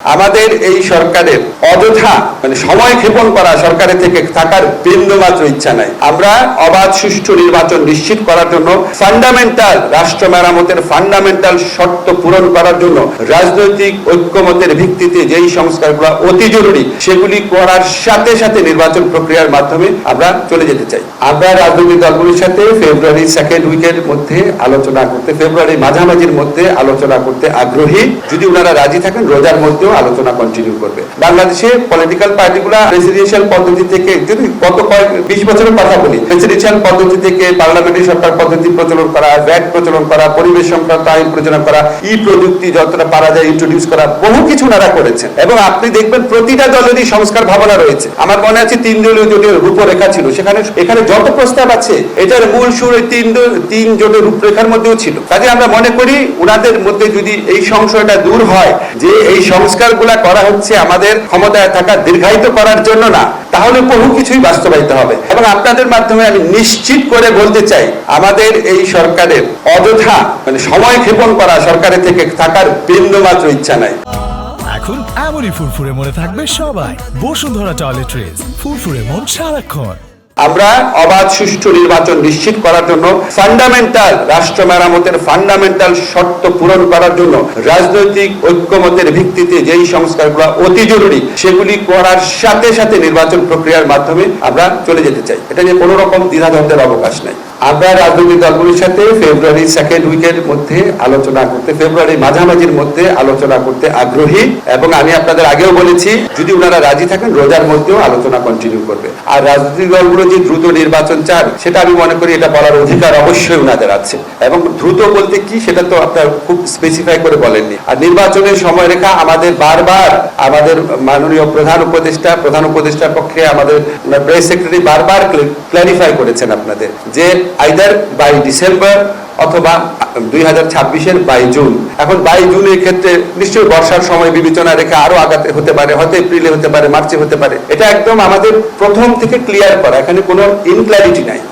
আমাদের এই সরকারের অযথা সময় ক্ষেপণ করা সরকারের থেকে থাকার বিন্দুমাত্র ইচ্ছা নাই। আমরা অবাধ সুষ্ঠু নির্বাচন নিশ্চিত করার জন্য ফান্ডামেন্টাল রাষ্ট্র মেরামতের ফান্ডামেন্টাল শর্ত পূরণ করার জন্য রাজনৈতিক ঐক্যমতের ভিত্তিতে যেই সংস্কারগুলো অতি জরুরি সেগুলি করার সাথে সাথে নির্বাচন প্রক্রিয়ার মাধ্যমে আমরা চলে যেতে চাই। আমরা রাজনৈতিক দলগুলির সাথে ফেব্রুয়ারি সেকেন্ড উইকের মধ্যে আলোচনা করতে, ফেব্রুয়ারি মাঝামাঝির মধ্যে আলোচনা করতে আগ্রহী। যদি ওনারা রাজি থাকেন রোজার মধ্যে আলোচনা কন্টিনিউ করবে। বাংলাদেশে পলিটিক্যাল পার্টিগুলা প্রেসিডেন্সিয়াল পদ্ধতি থেকে, যদি গত 20 বছরের কথা বলি, প্রেসিডেন্সিয়াল পদ্ধতি থেকে পার্লামেন্টারি সরকার পদ্ধতি প্রচলন করা, ভ্যাট প্রচলন করা, পরিবেশ সংক্রান্ত আইন প্রচলন করা, ই প্রযুক্তি যতটা পারা যায় ইন্ট্রোডিউস করা, বহু কিছু ওনারা করেছেন। এবং আপনি দেখবেন প্রতিটা দলেরই সংস্কার ভাবনা রয়েছে। আমার মনে আছে 3 দলীয় জোটের রূপরেখা ছিল, এখানে যত প্রস্তাব আছে এটার মূল সুর ওই 3 জোটের রূপরেখার মধ্যেও ছিল। কাজে আমরা মনে করি ওনাদের মধ্যে যদি এই সংশয়টা দূর হয় যে এই সংস্কারগুলা করা হচ্ছে আমাদের ক্ষমতায় থাকা দীর্ঘায়িত করার জন্য না, তাহলে বহু কিছুই বাস্তবায়িত হবে। এবং আপনাদের মাধ্যমে আমি নিশ্চিত করে বলতে চাই, আমাদের এই সরকারের অযথা সময় ক্ষেপণ করা সরকারের থেকে থাকার বিন্দুমাত্র ইচ্ছা নাই। এখন এমনই ফুরফুরে মনে থাকবে সবাই। বসুন্ধরা টয়লেট্রিজ, ফুরফুরে মন সারাক্ষণ। আমরা অবাধ সুষ্ঠু নির্বাচন নিশ্চিত করার জন্য ফান্ডামেন্টাল রাষ্ট্র মেরামতের ফান্ডামেন্টাল শর্ত পূরণ করার জন্য রাজনৈতিক ঐক্যমতের ভিত্তিতে যেই সংস্কারগুলো অতি জরুরি সেগুলি করার সাথে সাথে নির্বাচন প্রক্রিয়ার মাধ্যমে আমরা চলে যেতে চাই। এটা নিয়ে কোনো রকম দ্বিধাদ্বন্দ্বের অবকাশ নাই। আমরা রাজনৈতিক দলগুলির সাথে ফেব্রুয়ারি সেকেন্ড উইকের মধ্যে আলোচনা করতে, ফেব্রুয়ারি মাঝামাঝির মধ্যে আলোচনা করতে আগ্রহী। এবং আমি আপনাদের আগেও বলেছি, যদি ওনারা রাজি থাকেন রোজার মধ্যেও আলোচনা কন্টিনিউ করবে। আর রাজনৈতিক দলগুলো যে দ্রুত নির্বাচন চান সেটা আমি মনে করি এটা বলার অধিকার অবশ্যই ওনাদের আছে। এবং দ্রুত বলতে কি সেটা তো আপনার খুব স্পেসিফাই করে বলেননি। আর নির্বাচনের সময়রেখা আমাদের বারবার আমাদের মাননীয় প্রধান উপদেষ্টার পক্ষে আমাদের প্রেস সেক্রেটারি বারবার ক্ল্যারিফাই করেছেন আপনাদের, যে আইদার বাই ডিসেম্বর অথবা 2026-এর 22 জুন। এখন 22 জুনের ক্ষেত্রে নিশ্চয়ই বর্ষার সময় বিবেচনা রেখে আরো আগাতে হতে পারে, হয়তো এপ্রিলে হতে পারে, মার্চে হতে পারে। এটা একদম আমাদের প্রথম থেকে ক্লিয়ার করা, এখানে কোনো ইনক্ল্যারিটি নাই।